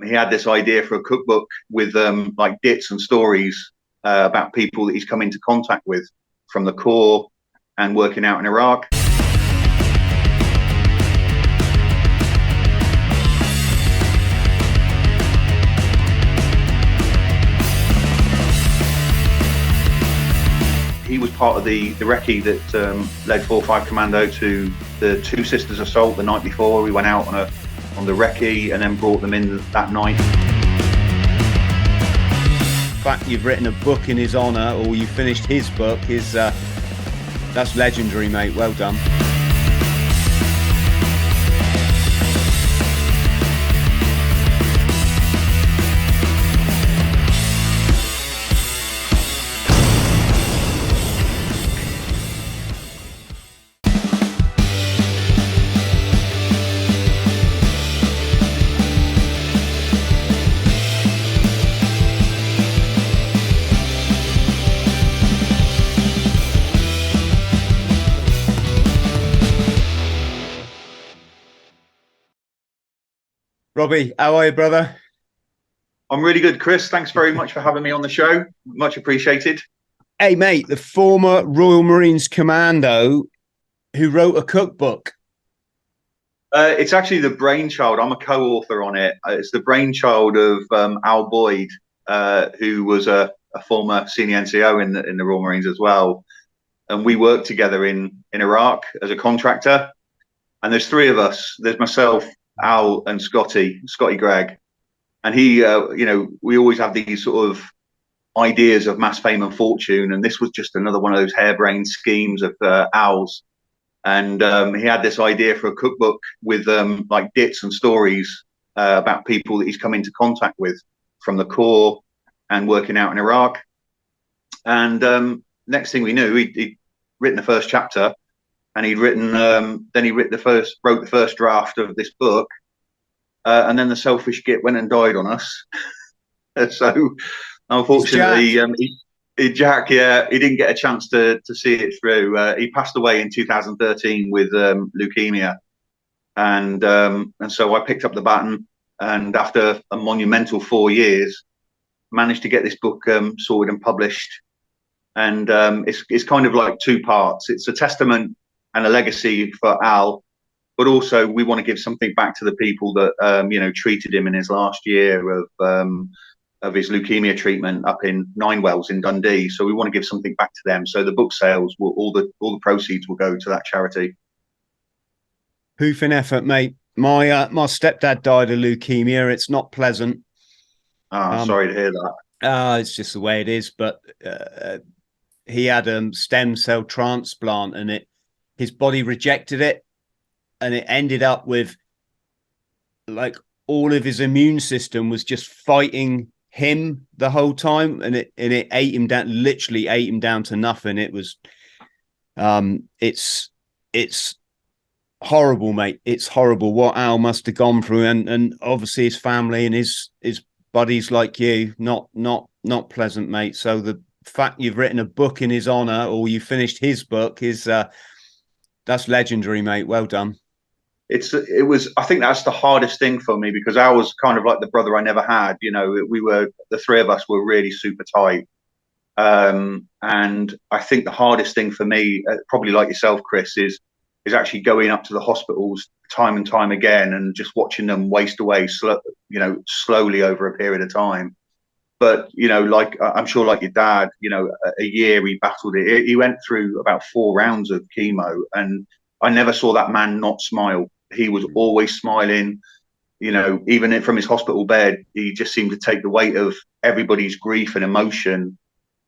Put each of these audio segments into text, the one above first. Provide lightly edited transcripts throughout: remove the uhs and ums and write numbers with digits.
He had this idea for a cookbook with like bits and stories about people that he's come into contact with from the Corps and working out in Iraq. He was part of the recce that led 4-5 Commando to the Two Sisters assault the night before. We went out on the recce and then brought them in that night. The fact you've written a book in his honour, or you finished his book, is that's legendary, mate. Well done. Robbie, how are you, brother? I'm really good, Chris. Thanks very much for having me on the show. Much appreciated. Hey, mate, the former Royal Marines Commando who wrote a cookbook. It's actually the brainchild. I'm a co-author on it. It's the brainchild of Al Boyd, who was a former senior NCO in the Royal Marines as well. And we worked together in Iraq as a contractor. And there's three of us. There's myself, Al, and Scotty Greig. And he, we always have these sort of ideas of mass fame and fortune. And this was just another one of those harebrained schemes of Al's. And he had this idea for a cookbook with like bits and stories about people that he's come into contact with from the Corps and working out in Iraq. And next thing we knew, he'd written the first chapter, and he'd written then he wrote the first draft of this book, and then the selfish git went and died on us. So unfortunately, Jack, yeah, he didn't get a chance to see it through. He passed away in 2013 with leukemia, and so I picked up the baton, and after a monumental 4 years, managed to get this book sorted and published. And it's kind of like two parts. It's a testament and a legacy for Al, but also we want to give something back to the people that treated him in his last year of his leukemia treatment up in Ninewells in Dundee. So we want to give something back to them. So the book sales will all the proceeds will go to that charity. Hoofing effort, mate. My stepdad died of leukemia. It's not pleasant. Sorry to hear that. It's just the way it is. But he had a stem cell transplant, and his body rejected it, and it ended up with like all of his immune system was just fighting him the whole time, and it ate him down, literally ate him down to nothing. It was it's horrible, mate. It's horrible what Al must have gone through, and obviously his family and his buddies like you, not pleasant, mate. So the fact you've written a book in his honor, or you finished his book, is that's legendary, mate. Well done. I think that's the hardest thing for me, because I was kind of like the brother I never had. The three of us were really super tight. And I think the hardest thing for me, probably like yourself, Chris, is actually going up to the hospitals time and time again and just watching them waste away, slowly over a period of time. But, like I'm sure like your dad, a year he battled it. He went through about 4 rounds of chemo, and I never saw that man not smile. He was always smiling, even from his hospital bed. He just seemed to take the weight of everybody's grief and emotion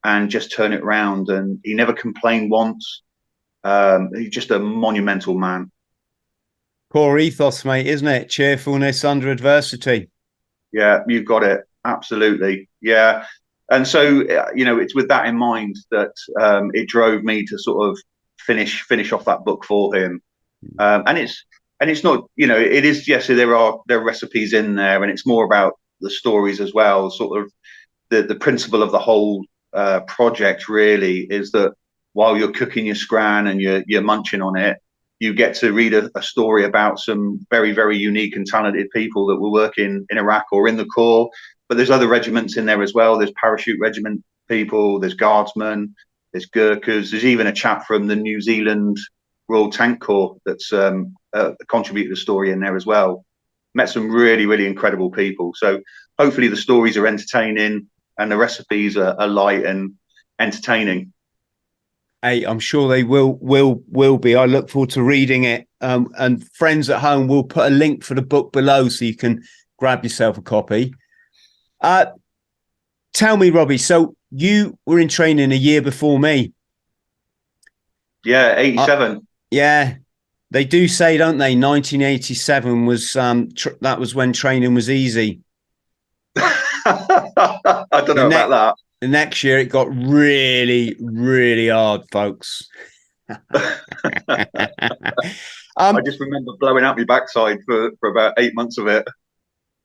and just turn it around. And he never complained once. He's just a monumental man. Core ethos, mate, isn't it? Cheerfulness under adversity. Yeah, you've got it. Absolutely. Yeah. And so, it's with that in mind that it drove me to sort of finish off that book for him. And it's not, it is, yes, there are recipes in there, and it's more about the stories as well. Sort of the principle of the whole project really is that while you're cooking your scran and you're munching on it, you get to read a story about some very, very unique and talented people that were working in Iraq or in the Corps. But there's other regiments in there as well. There's parachute regiment people, there's guardsmen, there's Gurkhas. There's even a chap from the New Zealand Royal Tank Corps that's contributed a story in there as well. Met some really, really incredible people. So hopefully the stories are entertaining and the recipes are light and entertaining. Hey, I'm sure they will be. I look forward to reading it. And friends at home, we'll put a link for the book below so you can grab yourself a copy. Tell me, Robbie, so you were in training a year before me. Yeah, 87. Yeah, they do say, don't they? 1987 was that was when training was easy. I don't know about that. The next year it got really, really hard, folks. I just remember blowing out my backside for about 8 months of it.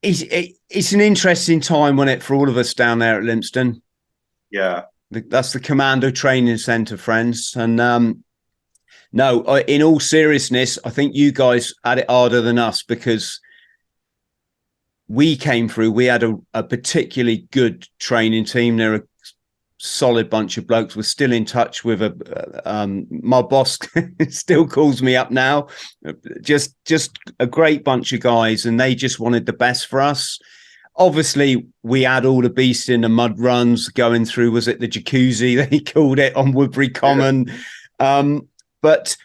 It's an interesting time, wasn't it, for all of us down there at Lympstone? Yeah. That's the Commando Training Centre, friends. And no, in all seriousness, I think you guys had it harder than us because we came through. We had a particularly good training team. They're a solid bunch of blokes. We're still in touch with my boss still calls me up now. Just a great bunch of guys, and they just wanted the best for us. Obviously, we had all the beasts in the mud runs going through. Was it the jacuzzi they called it on Woodbury Common? Yeah. But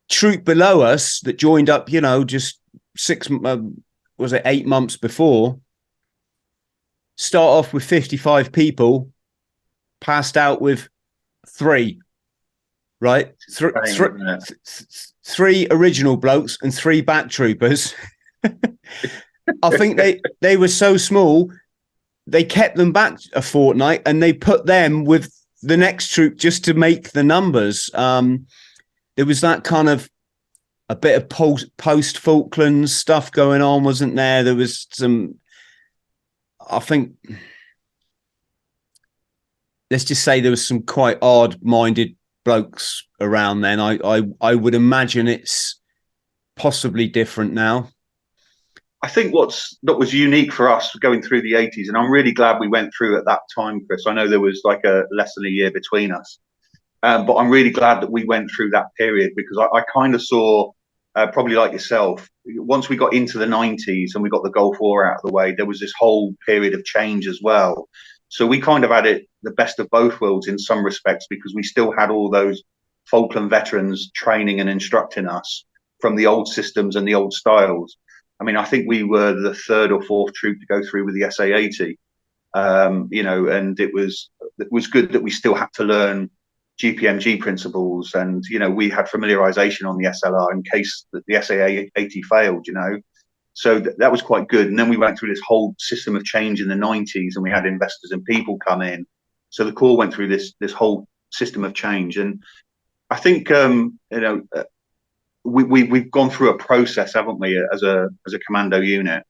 troop below us that joined up, just 8 months before, start off with 55 people, passed out with 3, right? Three original blokes and 3 back troopers. I think they were so small, they kept them back a fortnight and they put them with the next troop just to make the numbers. There was that kind of a bit of post Falklands stuff going on, wasn't there? There was some, I think, let's just say there was some quite odd-minded blokes around then. I would imagine it's possibly different now. I think that was unique for us going through the 80s, and I'm really glad we went through at that time, Chris. I know there was like a less than a year between us. But I'm really glad that we went through that period because I kind of saw, probably like yourself, once we got into the 90s and we got the Gulf War out of the way, there was this whole period of change as well. So we kind of had it the best of both worlds in some respects because we still had all those Falkland veterans training and instructing us from the old systems and the old styles. I mean, I think we were the 3rd or 4th troop to go through with the SA-80, and it was good that we still had to learn GPMG principles, and we had familiarization on the SLR in case that the SA-80 failed, so that was quite good. And then we went through this whole system of change in the 90s, and we had investors and people come in, so the Corps went through this whole system of change. And I think we've gone through a process, haven't we, as a commando unit.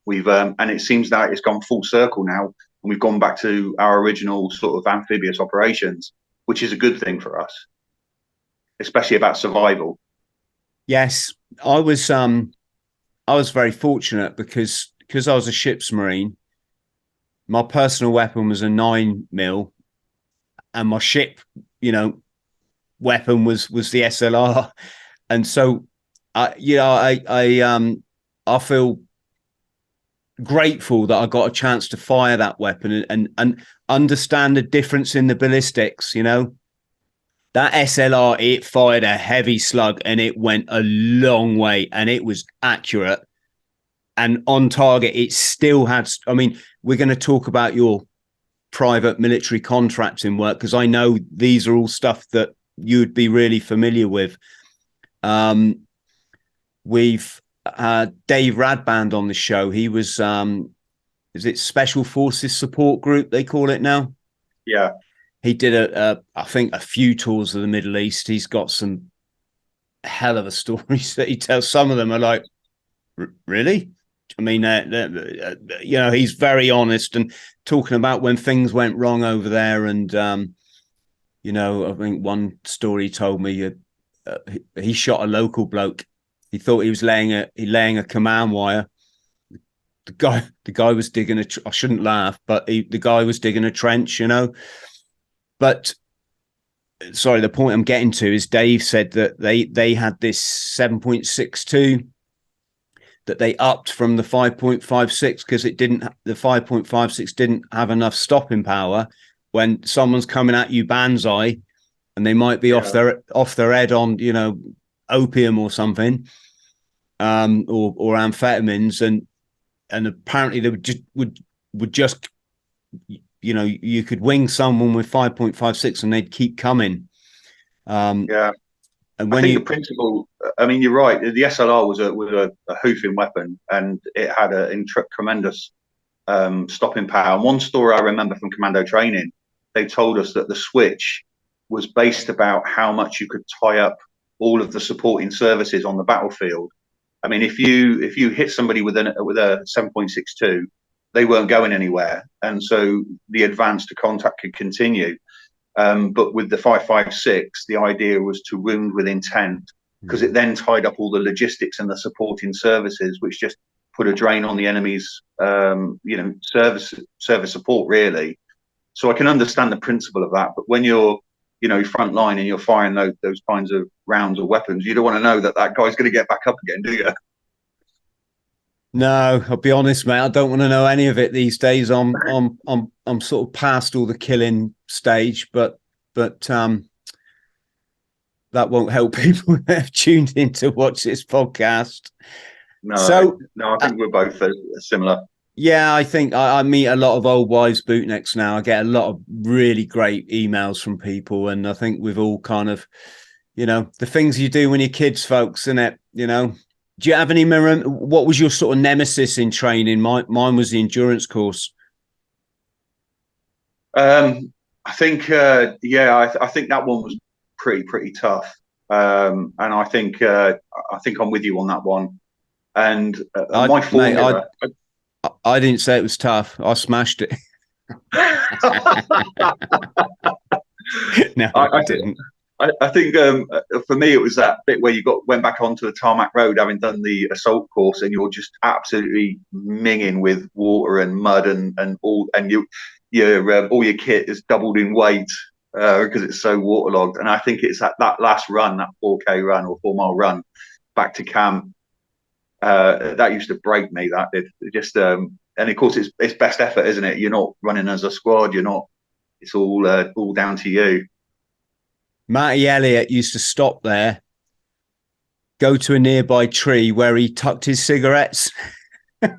We've and it seems that it's gone full circle now, and we've gone back to our original sort of amphibious operations, which is a good thing for us, especially about survival. Yes, I was very fortunate because I was a ship's marine. My personal weapon was a 9mm, and my ship, weapon was the SLR, and so I feel grateful that I got a chance to fire that weapon and understand the difference in the ballistics. That SLR, it fired a heavy slug and it went a long way and it was accurate and on target. It still had, we're going to talk about your private military contracting work because I know these are all stuff that you'd be really familiar with. We've Dave Radband on the show. He was, is it Special Forces Support Group, they call it now? Yeah. He did I think a few tours of the Middle East. He's got some hell of a stories that he tells. Some of them are like, really? He's very honest and talking about when things went wrong over there. And, I think one story he told me he shot a local bloke. He thought he was laying a command wire. The guy was digging I shouldn't laugh, but the guy was digging a trench, you know. But sorry, the point I'm getting to is Dave said that they had this 7.62 that they upped from the 5.56 because the 5.56 didn't have enough stopping power when someone's coming at you banzai and they might be off their head on, you know, opium or something, or amphetamines, and apparently they would just, you know, you could wing someone with 5.56 and they'd keep coming. And when the principle, I mean, you're right. The SLR was a hoofing weapon, and it had a tremendous stopping power. And one story I remember from Commando training, they told us that the switch was based about how much you could tie up all of the supporting services on the battlefield. I mean, if you hit somebody with a 7.62, they weren't going anywhere, and so the advance to contact could continue. But with the 5.56, the idea was to wound with intent, because it then tied up all the logistics and the supporting services, which just put a drain on the enemy's, service support, really. So I can understand the principle of that. But when you're, you know, front line and you're firing those kinds of rounds or weapons, you don't want to know that guy's going to get back up again, do you? No, I'll be honest, mate. I don't want to know any of it these days. I'm sort of past all the killing stage, but that won't help people that have tuned in to watch this podcast. No, I think we're both similar. Yeah, I think I meet a lot of old wives bootnecks now. I get a lot of really great emails from people, and I think we've all kind of, you know, the things you do when you're kids, folks, isn't it? You know, do you have any memory? What was your sort of nemesis in training? Mine was the endurance course. I think, I think that one was pretty tough, and I think I'm with you on that one. And my formula. Mate, I didn't say it was tough. I smashed it. No, I didn't. I think for me it was that bit where you went back onto the tarmac road, having done the assault course, and you're just absolutely minging with water and mud and all, and all your kit is doubled in weight because it's so waterlogged. And I think it's that last run, that 4K run or 4 mile run back to camp, that used to break me. That did just, and of course it's best effort, isn't it? You're not running as a squad. You're not. It's all down to you. Matty Elliott used to stop there, go to a nearby tree where he tucked his cigarettes, have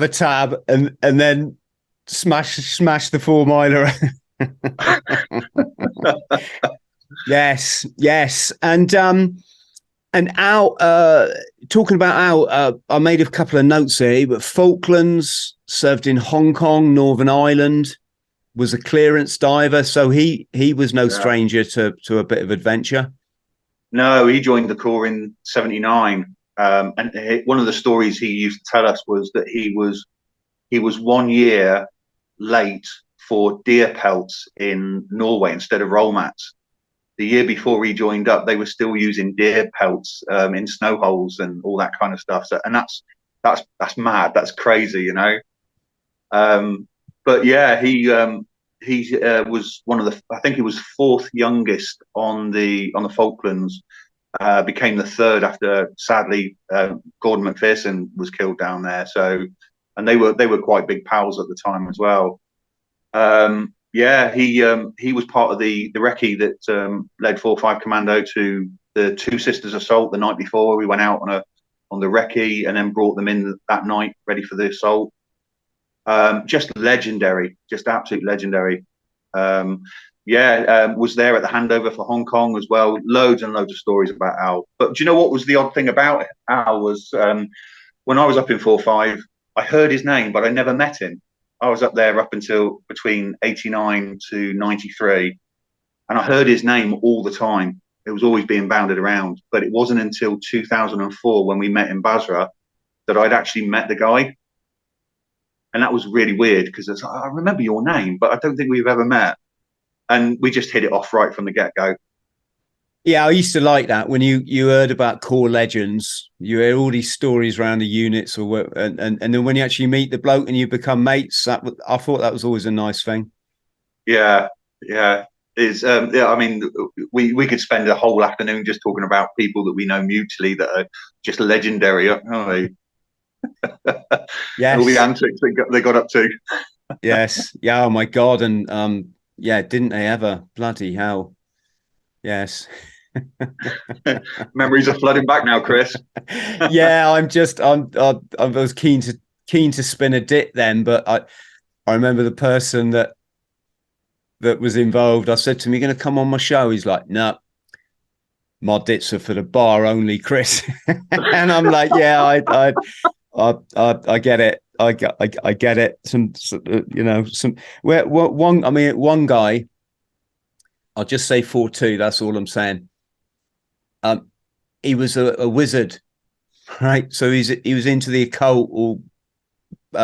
a tab, and then smash the 4 miler. Yes. And Al, talking about Al, I made a couple of notes here, but Falklands, served in Hong Kong, Northern Ireland, was a clearance diver. So he was no stranger to a bit of adventure. No, he joined the Corps in '79. And one of the stories he used to tell us was that he was 1 year late for deer pelts in Norway instead of roll mats. The year before he joined up, they were still using deer pelts in snow holes and all that kind of stuff. So, and that's mad. That's crazy, you know. But yeah, he was one of the. I think he was fourth youngest on the Falklands. Became the third after, sadly, Gordon McPherson was killed down there. So, and they were quite big pals at the time as well. He was part of the recce that led 4-5 Commando to the Two Sisters assault the night before. We went out on the recce and then brought them in that night, ready for the assault. Just legendary, just absolute legendary. Was there at the handover for Hong Kong as well. Loads and loads of stories about Al. But do you know what was the odd thing about Al was when I was up in 4-5, I heard his name, but I never met him. I was up there up until between 89 to 93, and I heard his name all the time. It was always being bounded around. But it wasn't until 2004 when we met in Basra that I'd actually met the guy. And that was really weird because I remember your name, but I don't think we've ever met. and we just hit it off right from the get-go. Yeah, I used to like that when you heard about core legends. You hear all these stories around the units, and then when you actually meet the bloke and you become mates, I thought that was always a nice thing. Yeah, yeah. Yeah, I mean, we could spend a whole afternoon just talking about people that we know mutually that are just legendary, aren't they? Yes. All the antics they got up to. Yes. Yeah. Oh my God. And yeah, didn't they ever? Bloody hell. Yes. Memories are flooding back now, Chris. Yeah, I was keen to spin a dit then, but I remember the person that was involved. I said to him, "You're going to come on my show?" He's like, "No, my dits are for the bar only, Chris." And I'm like, "Yeah, I get it. I get it. One guy. I'll just say 4-2. That's all I'm saying. He was a wizard, right? So he was into the occult or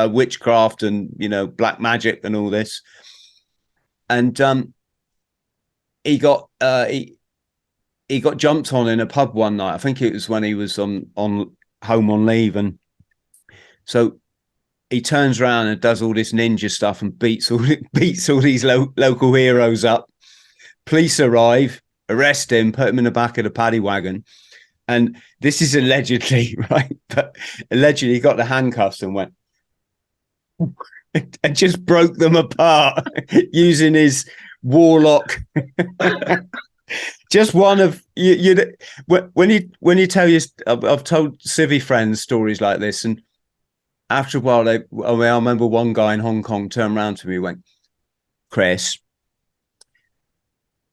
witchcraft and black magic and all this. And he got jumped on in a pub one night. I think it was when he was on home on leave, and so he turns around and does all this ninja stuff and beats all these local heroes up. Police arrive, arrest him, put him in the back of the paddy wagon. And this is allegedly, right? But allegedly he got the handcuffs and went and just broke them apart using his warlock. Just one of when you tell you, I've told civvy friends stories like this, and after a while, I remember one guy in Hong Kong turned around to me and went, "Chris,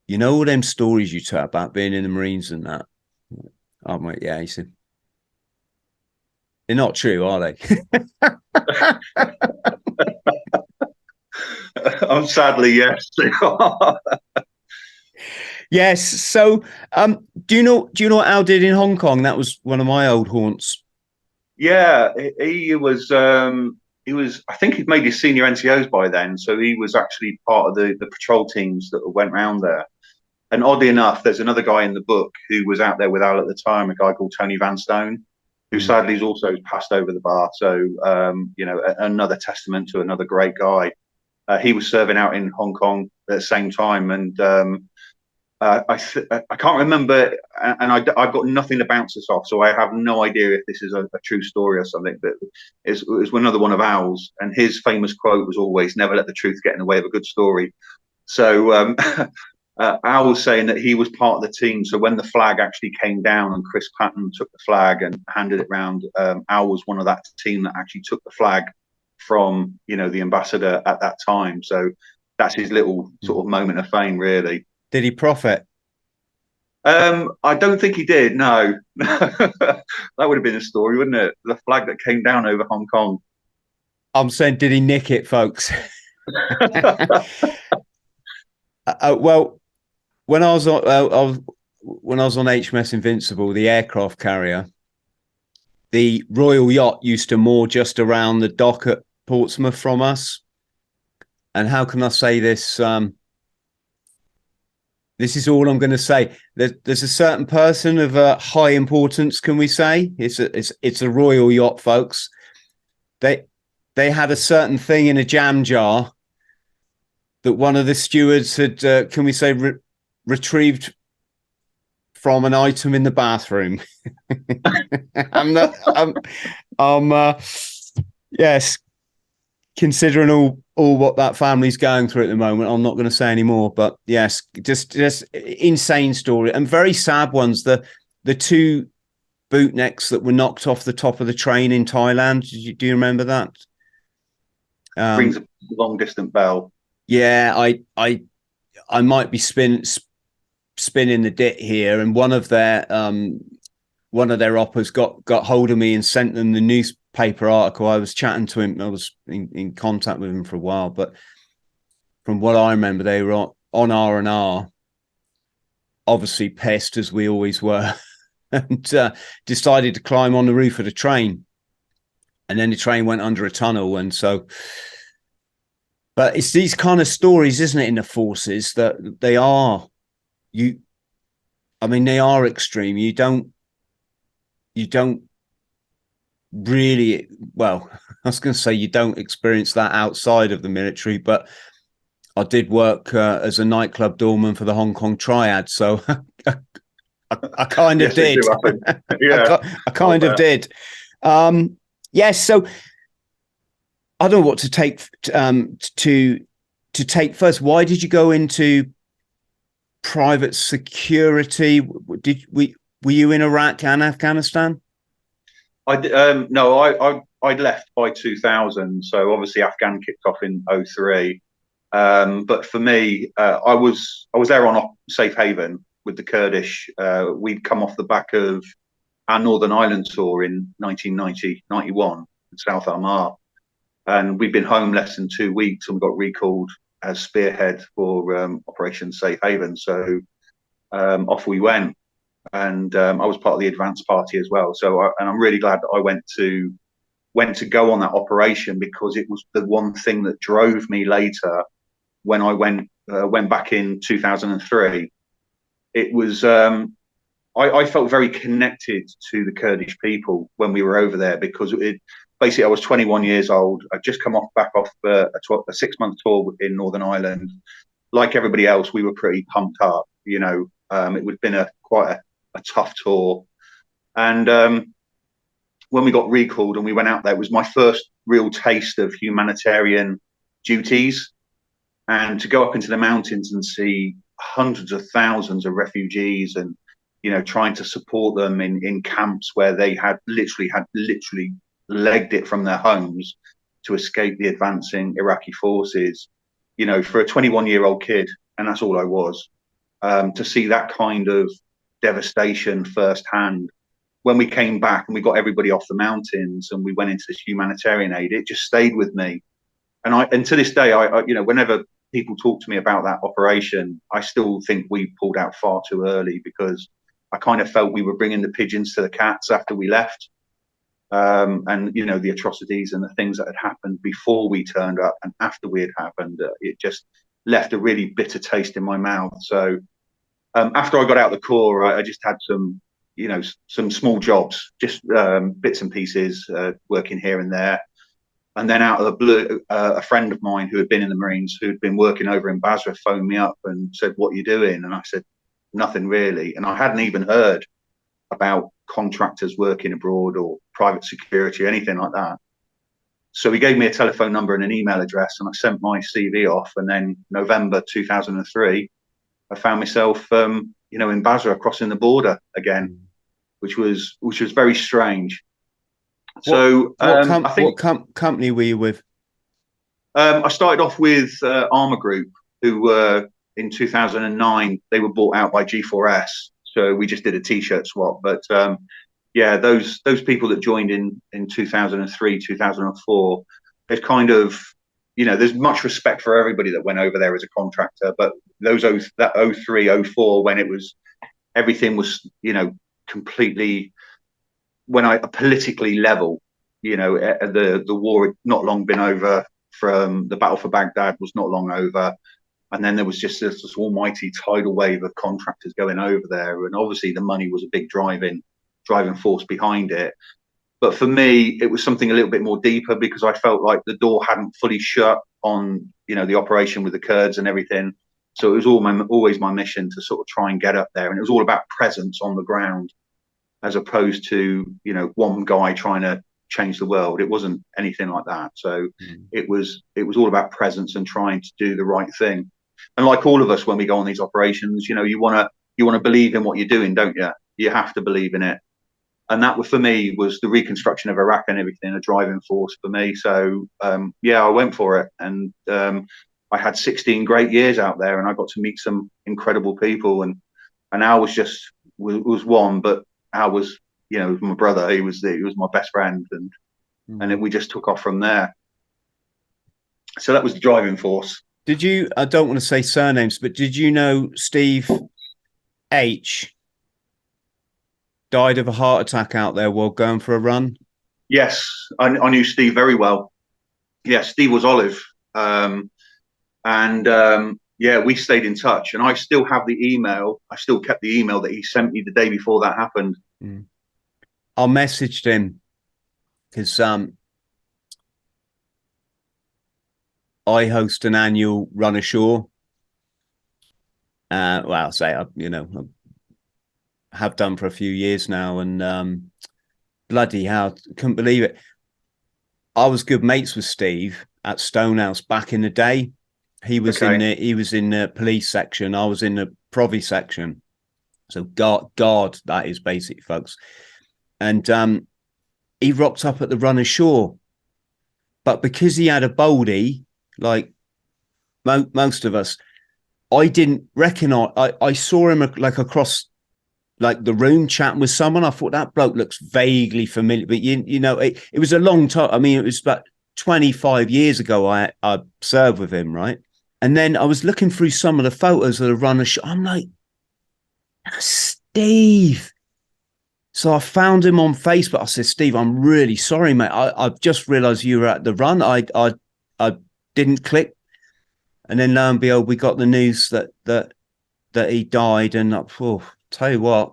you know all them stories you tell about being in the Marines and that?" I'm like, "Yeah." He said, "They're not true, are they?" Sadly, yes. Yes. So, do you know what Al did in Hong Kong? That was one of my old haunts. Yeah, he was. I think he'd made his senior NCOs by then, so he was actually part of the patrol teams that went round there. And oddly enough, there's another guy in the book who was out there with Al at the time, a guy called Tony Vanstone, who sadly has also passed over the bar. So, another testament to another great guy. He was serving out in Hong Kong at the same time, and I can't remember, and I've got nothing to bounce this off, so I have no idea if this is a true story or something. But it was another one of Al's, and his famous quote was always, "Never let the truth get in the way of a good story." So Al was saying that he was part of the team. So when the flag actually came down and Chris Patton took the flag and handed it round, Al was one of that team that actually took the flag from the ambassador at that time. So that's his little sort of moment of fame, really. Did he profit? I don't think he did. No, that would have been a story, wouldn't it? The flag that came down over Hong Kong. I'm saying, did he nick it, folks? Well, when I was on HMS Invincible, the aircraft carrier, the Royal Yacht used to moor just around the dock at Portsmouth from us. And how can I say this? This is all I'm going to say. There's a certain person of high importance. Can we say it's a Royal Yacht, folks? They had a certain thing in a jam jar that one of the stewards had, can we say, retrieved from an item in the bathroom. Yes, considering all what that family's going through at the moment, I'm not going to say any more, but yes, just insane story and very sad ones. The two bootnecks that were knocked off the top of the train in Thailand. Do you remember that? Rings a long distant bell. Yeah, I might be spinning the dit here, and one of their oppers got hold of me and sent them the newspaper article. I was chatting to him. I was in contact with him for a while, but from what I remember, they were on R&R, obviously pissed as we always were, and decided to climb on the roof of the train. And then the train went under a tunnel, and so But it's these kind of stories, isn't it, in the forces that they are they are extreme. You don't really, well, I was going to say you don't experience that outside of the military, but I did work as a nightclub doorman for the Hong Kong Triad, so I kind of Yes, they did. do happen. Yeah, I kind of did. Yes, so I don't know what to take to take first. Why did you go into private security? Were you in Iraq and Afghanistan? No, I'd left by 2000, so obviously Afghan kicked off in 03. But for me, I was there on safe haven with the Kurdish. We'd come off the back of our Northern Ireland tour in 1990-91 in South Armagh, and we'd been home less than 2 weeks, and we got recalled as spearhead for Operation Safe Haven. So off we went, and I was part of the advance party as well. So, and I'm really glad that I went to go on that operation, because it was the one thing that drove me later when I went back in 2003. It was I felt very connected to the Kurdish people when we were over there, because basically I was 21 years old. I'd just come back off a 6-month tour in Northern Ireland. Like everybody else, we were pretty pumped up. It would have been quite a tough tour, and when we got recalled and we went out there, it was my first real taste of humanitarian duties. And to go up into the mountains and see hundreds of thousands of refugees, and trying to support them in camps where they had literally legged it from their homes to escape the advancing Iraqi forces. For a 21-year-old kid, and that's all I was, to see that kind of devastation firsthand. When we came back and we got everybody off the mountains and we went into this humanitarian aid, it just stayed with me. And to this day, I whenever people talk to me about that operation, I still think we pulled out far too early, because I kind of felt we were bringing the pigeons to the cats after we left. And the atrocities and the things that had happened before we turned up and after we had happened, it just left a really bitter taste in my mouth. So after I got out of the Corps, I just had some small jobs, just bits and pieces, working here and there. And then out of the blue, a friend of mine who had been in the Marines, who'd been working over in Basra, phoned me up and said, "What are you doing?" And I said, "Nothing really." And I hadn't even heard about contractors working abroad or private security, anything like that. So he gave me a telephone number and an email address, and I sent my CV off. And then November 2003, I found myself, in Basra, crossing the border again, which was very strange. So what company were you with? I started off with Armour Group, who were in 2009. They were bought out by G4S, so we just did a T-shirt swap. But those people that joined in 2003, 2004, there's kind of there's much respect for everybody that went over there as a contractor. But that 03, 04, when it was everything was completely politically level. The war had not long been over. From the battle for Baghdad was not long over, and then there was just this almighty tidal wave of contractors going over there, and obviously the money was a big driving force behind it. But for me, it was something a little bit more deeper, because I felt like the door hadn't fully shut on the operation with the Kurds and everything. So it was always my mission to sort of try and get up there, and it was all about presence on the ground, as opposed to one guy trying to change the world. It wasn't anything like that. So it was all about presence and trying to do the right thing. And like all of us, when we go on these operations, you want to believe in what you're doing, don't you? You have to believe in it. And that, for me, was the reconstruction of Iraq and everything, a driving force for me. So I went for it, and I had 16 great years out there, and I got to meet some incredible people. And Al was one, but Al was my brother. He was my best friend, and then we just took off from there. So that was the driving force. Did you? I don't want to say surnames, but did you know Steve H died of a heart attack out there while going for a run? Yes, I knew Steve very well. Yeah, Steve was Olive. And yeah, we stayed in touch, and I still have the email. I still kept the email that he sent me the day before that happened. I messaged him because I host an annual run ashore. Well, I'll say I have done for a few years now, and bloody hell, couldn't believe it. I was good mates with Steve at Stonehouse back in the day. He was in the police section. I was in the Provi section. So God, that is basic, folks. And he rocked up at the run ashore, but because he had a baldy, like most of us, I didn't recognize. I saw him like across like the room chatting with someone. I thought that bloke looks vaguely familiar, but it was a long time. I mean, it was about 25 years ago I served with him, right? And then I was looking through some of the photos of the run ashore. I'm like, that's Steve. So I found him on Facebook. I said, Steve, I'm really sorry, mate. I've just realized you were at the run. I didn't click. And then lo and behold, we got the news that he died. And tell you what,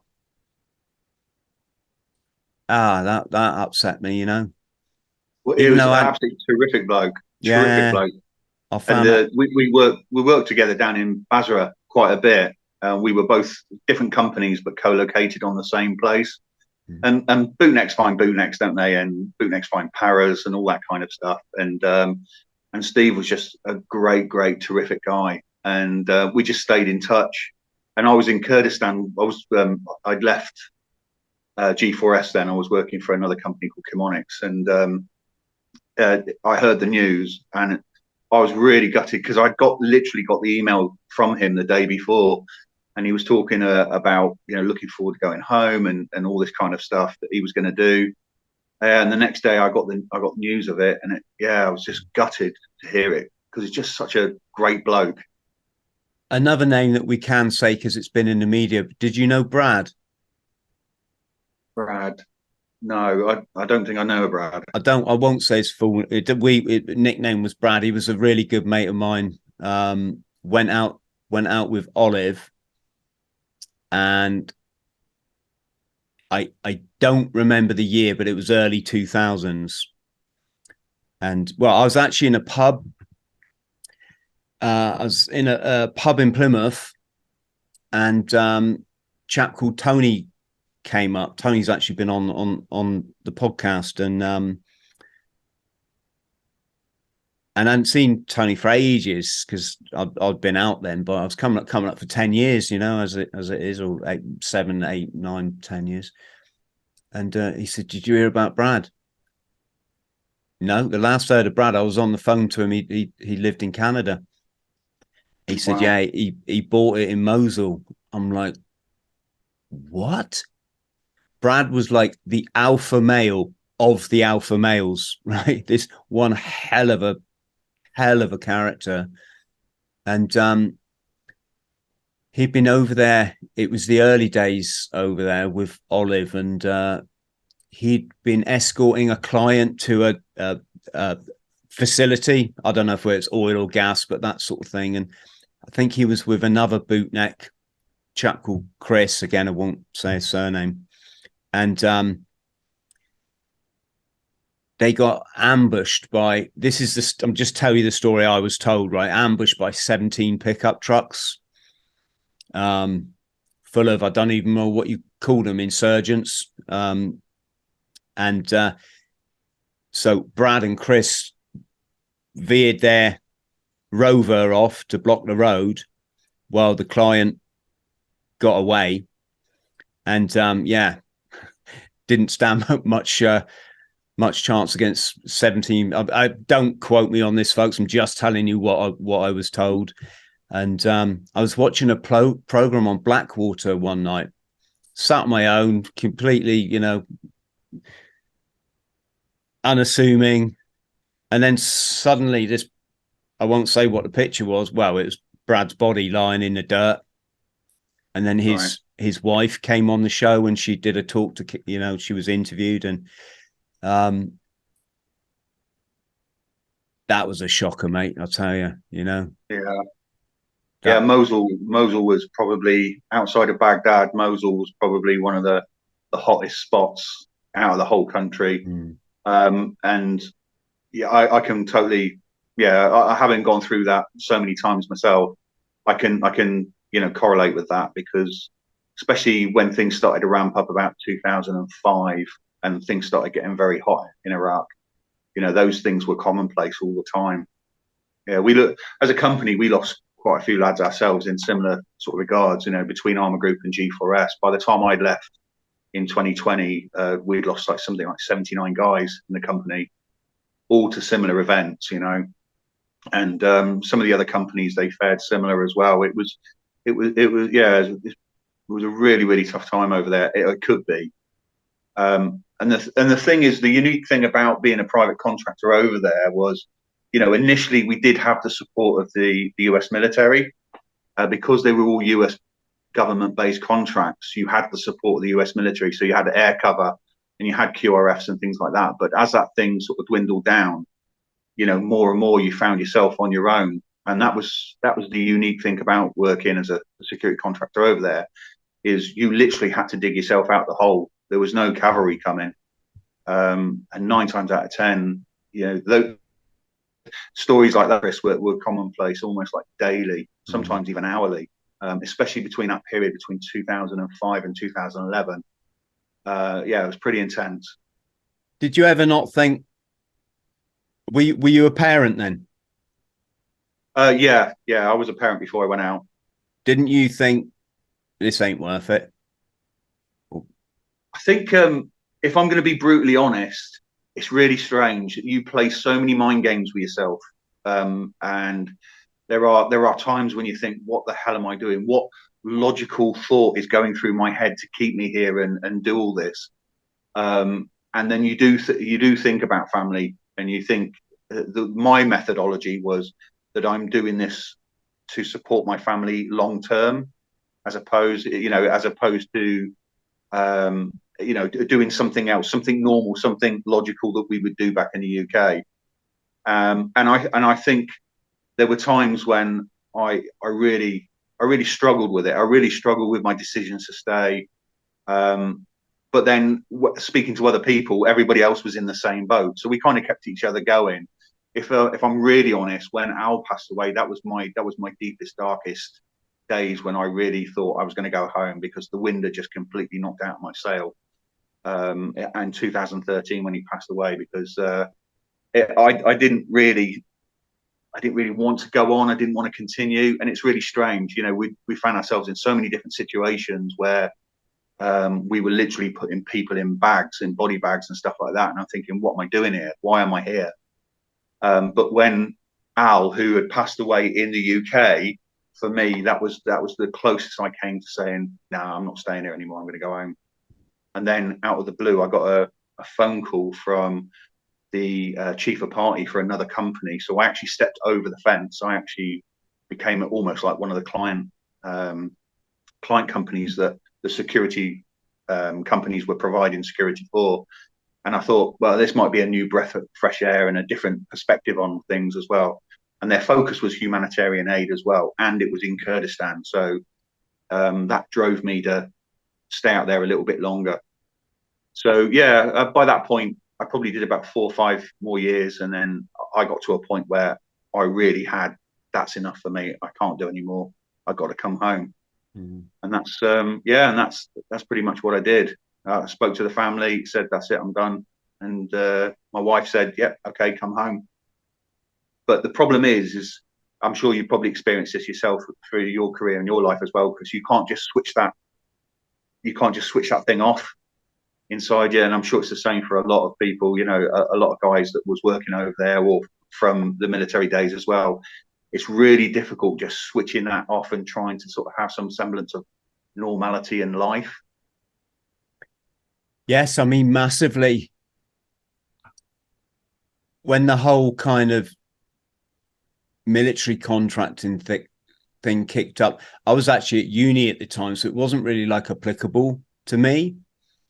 that upset me, Well, it was an absolutely terrific bloke. Terrific bloke. I found we worked together down in Basra quite a bit. We were both different companies, but co-located on the same place. And bootnecks find bootnecks, don't they? And bootnecks find paras and all that kind of stuff. And Steve was just a great, terrific guy. And we just stayed in touch. And I was in Kurdistan. I'd left G4S then. I was working for another company called Chemonics, and I heard the news, and I was really gutted because I'd literally got the email from him the day before, and he was talking about looking forward to going home and all this kind of stuff that he was going to do. And the next day I got the news of it, and I was just gutted to hear it because it's just such a great bloke. Another name that we can say because it's been in the media. Did you know Brad? Brad? No, I don't think I know Brad. I won't say his full. Nickname was Brad. He was a really good mate of mine. Went out with Olive, and I don't remember the year, but it was early 2000s. And well, I was actually in a pub. I was in a pub in Plymouth, and chap called Tony came up. Tony's actually been on the podcast, and I hadn't seen Tony for ages because I'd been out then, but I was coming up for 10 years, as it is, or 7, 8, 9, 10 years. And he said, "Did you hear about Brad?" No, the last I heard of Brad, I was on the phone to him. He lived in Canada. He said, "Yeah, he bought it in Mosul." I'm like, "What?" Brad was like the alpha male of the alpha males, right? This one hell of a character. And he'd been over there. It was the early days over there with Olive, and he'd been escorting a client to a facility. I don't know if it's oil or gas, but that sort of thing. And I think he was with another bootneck chap called Chris. Again, I won't say his surname. And they got ambushed by, I'm just telling you the story I was told, right? Ambushed by 17 pickup trucks full of, I don't even know what you call them, insurgents. So Brad and Chris veered their Rover off to block the road while the client got away. And didn't stand much chance against 17. I don't quote me on this, folks. I'm just telling you what I was told. And I was watching a program on Blackwater one night, sat on my own, completely, unassuming. And then suddenly this, I won't say what the picture was. Well, it was Brad's body lying in the dirt. And then his wife came on the show and she did a talk to, she was interviewed, and that was a shocker, mate. I'll tell you. You know. Yeah. That, Yeah, Mosul was probably, outside of Baghdad, Mosul was probably one of the hottest spots out of the whole country. And yeah, I can totally, yeah, I haven't gone through that so many times myself. I can, you know, correlate with that, because especially when things started to ramp up about 2005 and things started getting very hot in Iraq, you know, those things were commonplace all the time. Yeah, as a company, we lost quite a few lads ourselves in similar sort of regards, you know, between Armour Group and G4S. By the time I'd left in 2020, we'd lost like something like 79 guys in the company, all to similar events, you know. And some of the other companies, they fared similar as well. It was yeah, it was a really, really tough time over there. It could be. And the thing is, the unique thing about being a private contractor over there was, you know, initially we did have the support of the US military, because they were all US government-based contracts. You had the support of the US military, so you had air cover and you had QRFs and things like that. But as that thing sort of dwindled down, you know, more and more you found yourself on your own. And that was the unique thing about working as a security contractor over there, is you literally had to dig yourself out the hole. There was no cavalry coming. And 9 times out of 10, you know, those stories like that, Chris, were commonplace almost like daily, sometimes even hourly, especially between that period between 2005 and 2011. Yeah, it was pretty intense. did you ever not think, were you a parent then? Yeah, I was a parent before I went out. Didn't you think this ain't worth it? I think, if I'm going to be brutally honest, it's really strange. You play so many mind games with yourself, and there are times when you think, "What the hell am I doing? What logical thought is going through my head to keep me here and do all this?" And then you do think about family, and you think, my methodology was that I'm doing this to support my family long term, as opposed to doing something else, something normal, something logical that we would do back in the UK. And I think there were times when I really struggled with it. I really struggled with my decisions to stay. But then speaking to other people, everybody else was in the same boat, so we kind of kept each other going. If I'm really honest, when Al passed away, that was my deepest, darkest days, when I really thought I was going to go home, because the wind had just completely knocked out my sail. And 2013 when he passed away, because I didn't really want to go on. I didn't want to continue, and it's really strange. You know, we found ourselves in so many different situations where we were literally putting people in bags, in body bags and stuff like that. And I'm thinking, what am I doing here? Why am I here? But when Al, who had passed away in the UK, for me, that was the closest I came to saying, no, I'm not staying here anymore. I'm going to go home. And then out of the blue, I got a phone call from the chief of party for another company. So I actually stepped over the fence. I actually became almost like one of the client companies that the security companies were providing security for. And I thought, well, this might be a new breath of fresh air and a different perspective on things as well. And their focus was humanitarian aid as well, and it was in Kurdistan. So that drove me to stay out there a little bit longer. So yeah, by that point, I probably did about 4 or 5 more years, and then I got to a point where I really had, that's enough for me. I can't do anymore. I got to come home. And that's and that's pretty much what I did. I spoke to the family, said, that's it, I'm done. And my wife said, yeah, okay, come home. But the problem is I'm sure you probably experienced this yourself through your career and your life as well, because you can't just switch that thing off inside you. And I'm sure it's the same for a lot of people, you know, a lot of guys that was working over there or from the military days as well. It's really difficult just switching that off and trying to sort of have some semblance of normality in life. Yes, I mean, massively. When the whole kind of military contracting thing kicked up, I was actually at uni at the time, so it wasn't really like applicable to me.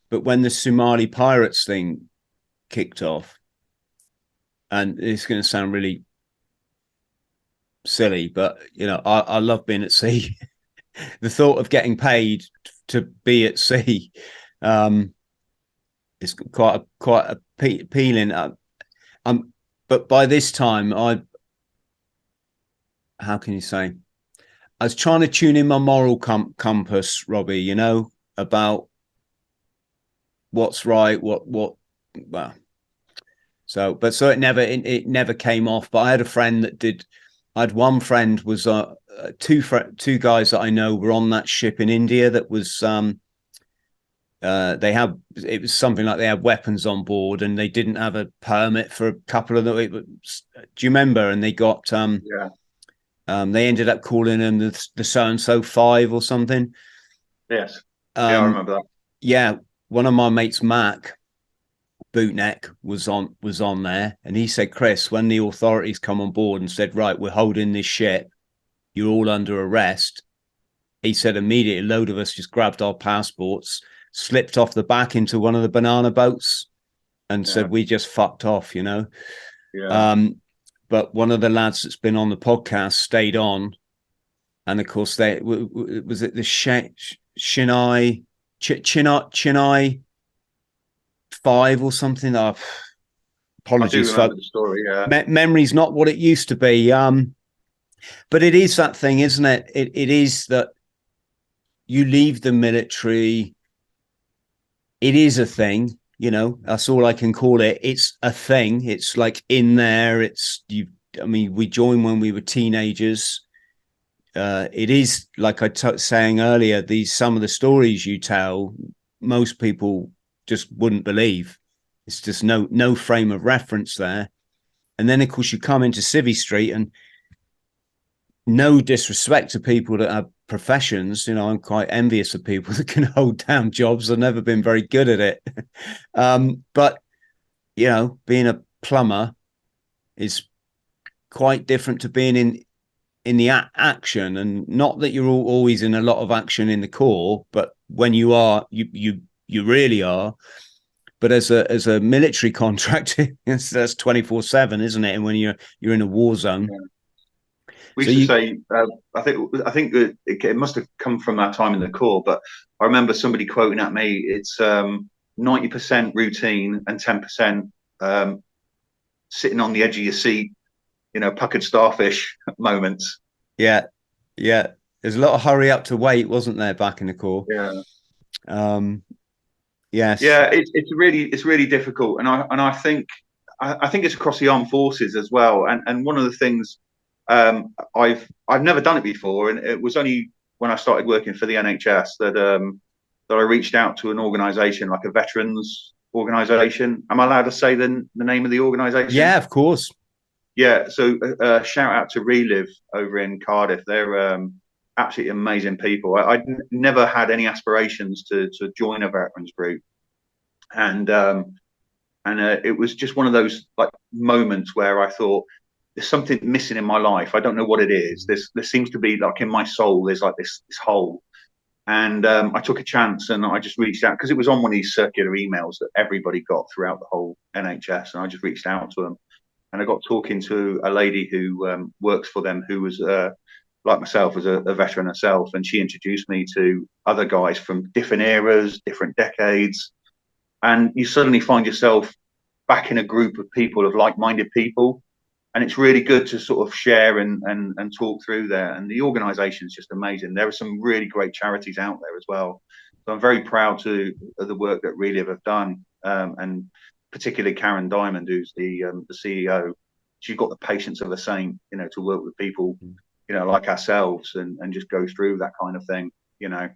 But when the Somali pirates thing kicked off, and it's going to sound really silly, but I love being at sea. The thought of getting paid to be at sea is quite appealing. But by this time, how can you say? I was trying to tune in my moral compass, Robbie. About what's right, what. Well, so it never came off. But I had a friend that did. I had one friend was two guys that I know were on that ship in India that was it was something like they had weapons on board and they didn't have a permit for a couple of them. Do you remember? And they got Yeah. They ended up calling them the so and so five or something. Yes. Yeah, I remember that. Yeah, one of my mates, Mac Bootneck, was on there, and he said, Chris, when the authorities come on board and said, right, we're holding this ship, you're all under arrest. He said immediately, a load of us just grabbed our passports, slipped off the back into one of the banana boats, and said we just fucked off, Yeah. But one of the lads that's been on the podcast stayed on, and of course they was it the Chennai 5 or something. Apologies, I do remember the story. Yeah, memory's not what it used to be. But it is that thing, isn't it? It is that you leave the military. It is a thing, That's all I can call it. It's a thing. It's like in there. It's you. I mean, we joined when we were teenagers. It is like saying earlier. Some of the stories you tell, most people just wouldn't believe. It's just no frame of reference there. And then of course you come into Civvy Street, and no disrespect to people that have professions, I'm quite envious of people that can hold down jobs. I've never been very good at it. But being a plumber is quite different to being in the action, and not that you're always in a lot of action in the Corps, but when you are, you really are. But as a military contractor, that's 24/7, isn't it? And when you're in a war zone. Yeah. We used to say, I think that it must have come from that time in the Corps, but I remember somebody quoting at me, it's 90% routine and 10% sitting on the edge of your seat, puckered starfish moments. Yeah. There's a lot of hurry up to wait, wasn't there, back in the Corps? Yeah. Yes. Yeah, it's really difficult, and I think it's across the armed forces as well. And one of the things I've never done it before, and it was only when I started working for the NHS that I reached out to an organisation, like a veterans organisation. Am I allowed to say the name of the organisation? Yeah, of course. Yeah. So shout out to Relive over in Cardiff. They're absolutely amazing people. I'd never had any aspirations to join a veterans group, and it was just one of those like moments where I thought, there's something missing in my life. I don't know what it is. There seems to be, like, in my soul, there's like this hole. And I took a chance, and I just reached out because it was on one of these circular emails that everybody got throughout the whole NHS. And I just reached out to them, and I got talking to a lady who works for them, who was like myself, was a veteran herself, and she introduced me to other guys from different eras, different decades, and you suddenly find yourself back in a group of people, of like-minded people. And it's really good to sort of share and talk through there. And the organisation is just amazing. There are some really great charities out there as well. So I'm very proud of the work that Relive have done, and particularly Karen Diamond, who's the CEO. She's got the patience of a saint, to work with people, like ourselves, and just go through that kind of thing, and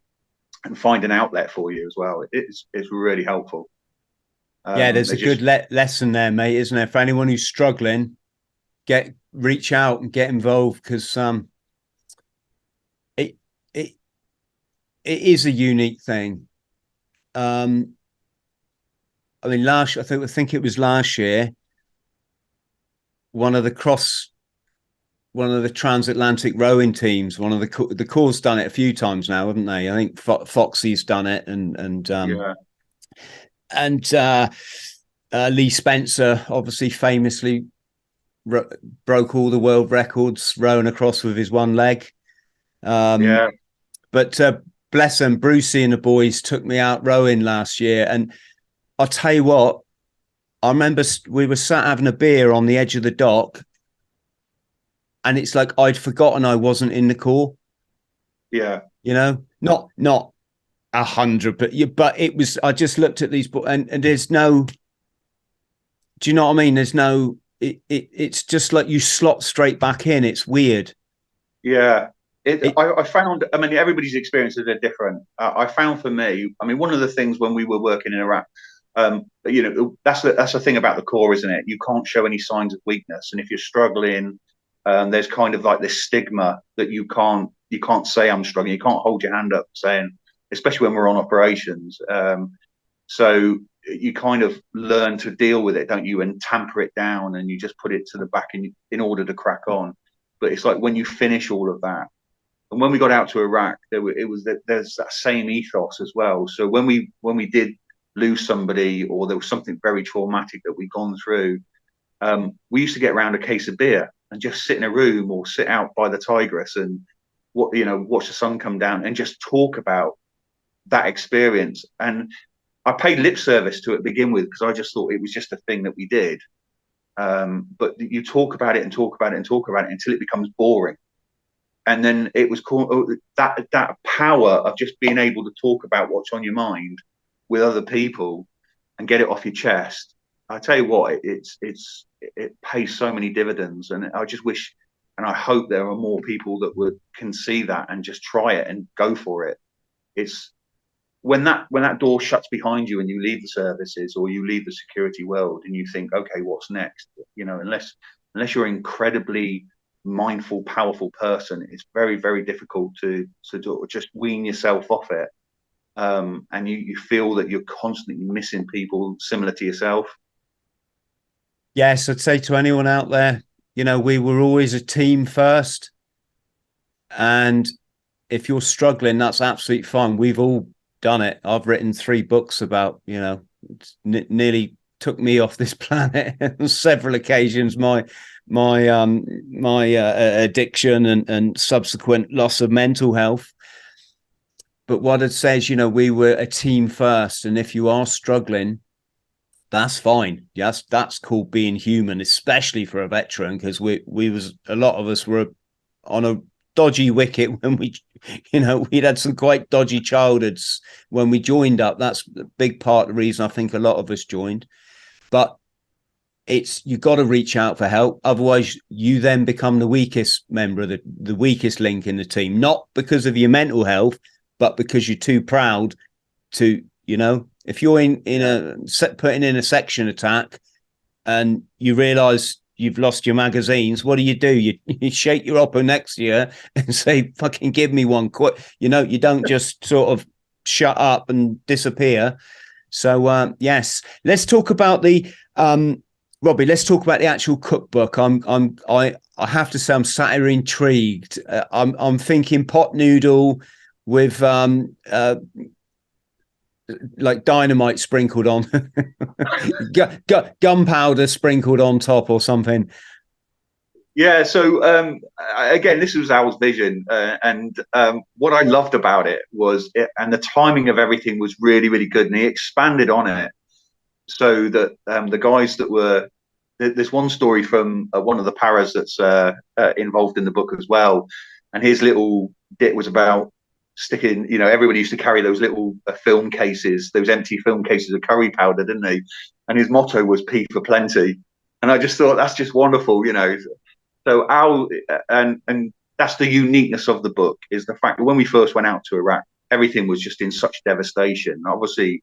find an outlet for you as well. It's really helpful. Yeah, there's a good lesson there, mate, isn't there? For anyone who's struggling, reach out and get involved, because it is a unique thing. I mean, I think it was last year, one of the transatlantic rowing teams, one of the Corps done it a few times now, haven't they? I think Foxy's done it, and Lee Spencer, obviously famously broke all the world records rowing across with his one leg. Yeah. But bless them, Brucey and the boys took me out rowing last year. And I'll tell you what, I remember we were sat having a beer on the edge of the dock, and it's like I'd forgotten I wasn't in the Corps. Yeah. You know, not 100, but it was. I just looked at these books, and there's no. Do you know what I mean? There's no. It's just like you slot straight back in. It's weird. Yeah. I found, I mean, everybody's experiences are different. I found for me, I mean, one of the things when we were working in Iraq, you know, that's the thing about the Corps, isn't it? You can't show any signs of weakness, and if you're struggling, there's kind of like this stigma that you can't say I'm struggling. You can't hold your hand up saying, especially when we're on operations. So you kind of learn to deal with it, don't you, and tamper it down, and you just put it to the back in order to crack on. But it's like when you finish all of that. And when we got out to Iraq, there's that same ethos as well. So when we did lose somebody, or there was something very traumatic that we'd gone through, we used to get around a case of beer and just sit in a room or sit out by the Tigris and watch the sun come down and just talk about that experience. And I paid lip service to it to begin with because I just thought it was just a thing that we did. But you talk about it and talk about it and talk about it until it becomes boring. And then it was called that power of just being able to talk about what's on your mind with other people and get it off your chest. I tell you what, it pays so many dividends, and I just wish, and I hope there are more people that can see that and just try it and go for it. It's when that door shuts behind you and you leave the services or you leave the security world and you think, okay, what's next? You know, unless you're incredibly mindful, powerful person, it's very, very difficult to just wean yourself off it. And you feel that you're constantly missing people similar to yourself. Yes, I'd say to anyone out there, you know, we were always a team first. And if you're struggling, that's absolutely fine. We've all done it. I've written 3 books about, you know, nearly took me off this planet on several occasions. My addiction and subsequent loss of mental health. But what it says, you know, we were a team first, and if you are struggling, that's fine. Yes, that's called being human, especially for a veteran, because a lot of us were on a dodgy wicket when we'd had some quite dodgy childhoods when we joined up. That's a big part of the reason I think a lot of us joined. But you've got to reach out for help. Otherwise, you then become the weakest member of the weakest link in the team, not because of your mental health, but because you're too proud to, you know, if you're putting in a section attack and you realize you've lost your magazines, what do? You shake your oppo next to you and say, fucking give me one quick. You know, you don't just sort of shut up and disappear. So, yes, let's talk about Robbie, let's talk about the actual cookbook. I have to say I'm sat here intrigued. I'm thinking pot noodle with like dynamite sprinkled on, gunpowder sprinkled on top or something. Yeah. So again, this was Al's vision, and what I loved about it was and the timing of everything was really, really good, and he expanded on it. So that the guys that were there's one story from one of the paras that's involved in the book as well, and his little bit was about sticking. You know, everybody used to carry those little film cases, those empty film cases of curry powder, didn't they? And his motto was "P for plenty," and I just thought that's just wonderful. You know, so Al and that's the uniqueness of the book is the fact that when we first went out to Iraq, everything was just in such devastation. Obviously,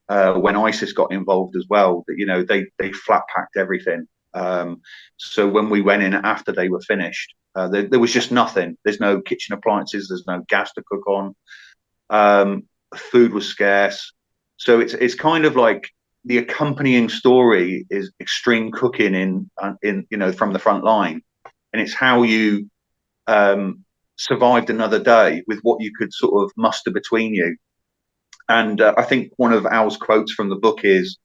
when ISIS got involved as well, that you know they flat packed everything. So when we went in after they were finished, there was just nothing. There's no kitchen appliances. There's no gas to cook on. Food was scarce. So it's kind of like the accompanying story is extreme cooking in you know from the front line, and it's how you survived another day with what you could sort of muster between you. And I think one of Al's quotes from the book is,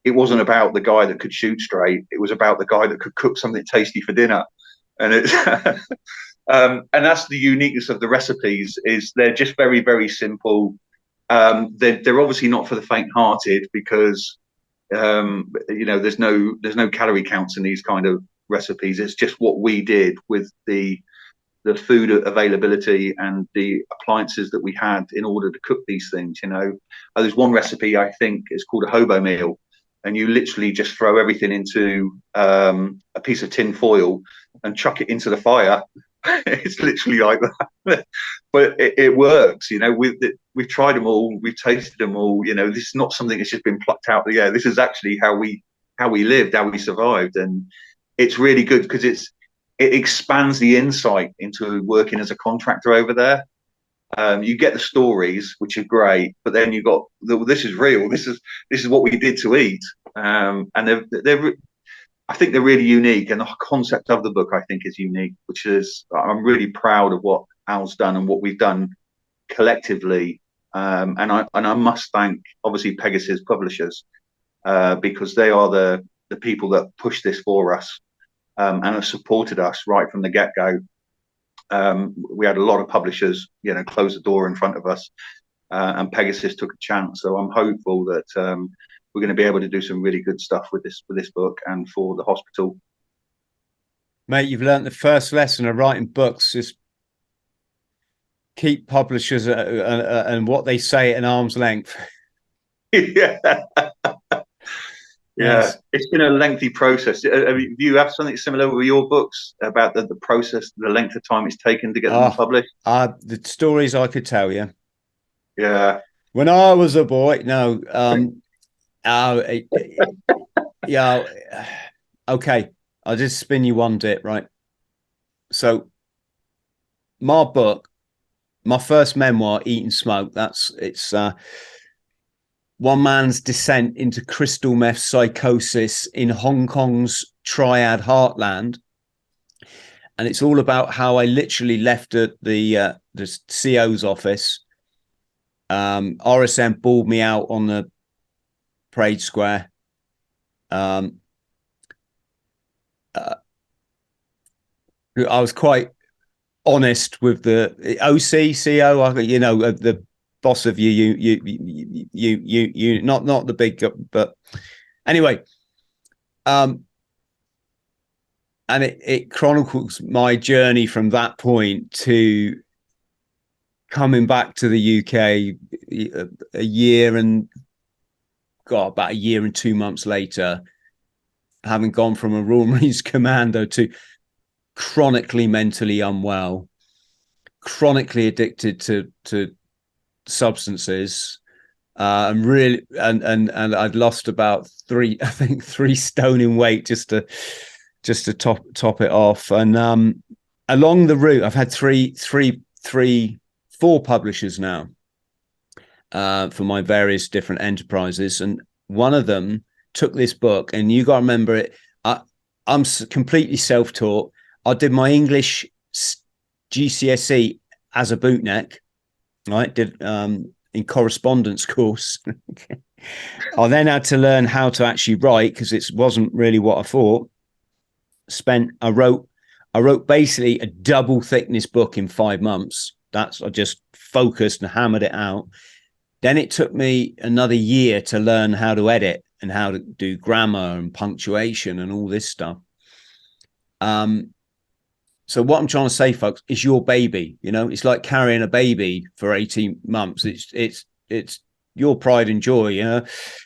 it wasn't about the guy that could shoot straight. It was about the guy that could cook something tasty for dinner. And it's and that's the uniqueness of the recipes, is they're just very, very simple. They're obviously not for the faint-hearted, because there's no calorie counts in these kind of recipes. It's just what we did with the food availability and the appliances that we had in order to cook these things. There's one recipe, I think it's called a hobo meal, and you literally just throw everything into a piece of tin foil and chuck it into the fire. It's literally like that. But it works. We've tried them all, we've tasted them all. This is not something that's just been plucked out of the air. This is actually how we lived, how we survived. And it's really good because it expands the insight into working as a contractor over there. You get the stories, which are great, but then you got this is real. This is what we did to eat, and I think they're really unique, and the concept of the book I think is unique. Which is, I'm really proud of what Al's done and what we've done collectively, and I must thank obviously Pegasus Publishers, because they are the people that pushed this for us, and have supported us right from the get-go. We had a lot of publishers, close the door in front of us, and Pegasus took a chance. So I'm hopeful that we're going to be able to do some really good stuff with this book and for the hospital. Mate, you've learned the first lesson of writing books: just keep publishers and what they say at an arm's length. Yeah. Yes. It's been a lengthy process. Do you have something similar with your books about the process, the length of time it's taken to get them published? The stories I could tell you. Yeah. When I was a boy, no. Yeah. Okay. I'll just spin you one bit, right? So my book, my first memoir, Eat and Smoke, it's one man's descent into crystal meth psychosis in Hong Kong's triad heartland. And it's all about how I literally left the CO's office. RSM bawled me out on the parade square. I was quite honest with the OC, CO, the boss of you, not the big, but anyway, and it chronicles my journey from that point to coming back to the UK about a year and 2 months later, having gone from a Royal Marines Commando to chronically mentally unwell, chronically addicted to substances, and I'd lost about 3 stone in weight just to top it off. And along the route, I've had four publishers now for my various different enterprises, and one of them took this book, and you got to remember it. I'm completely self-taught. I did my English GCSE as a bootneck, right? Did in correspondence course. I then had to learn how to actually write because it wasn't really what I thought. I wrote basically a double thickness book in 5 months. I just focused and hammered it out. Then it took me another year to learn how to edit and how to do grammar and punctuation and all this stuff. So what I'm trying to say, folks, is your baby. It's like carrying a baby for 18 months. It's your pride and joy.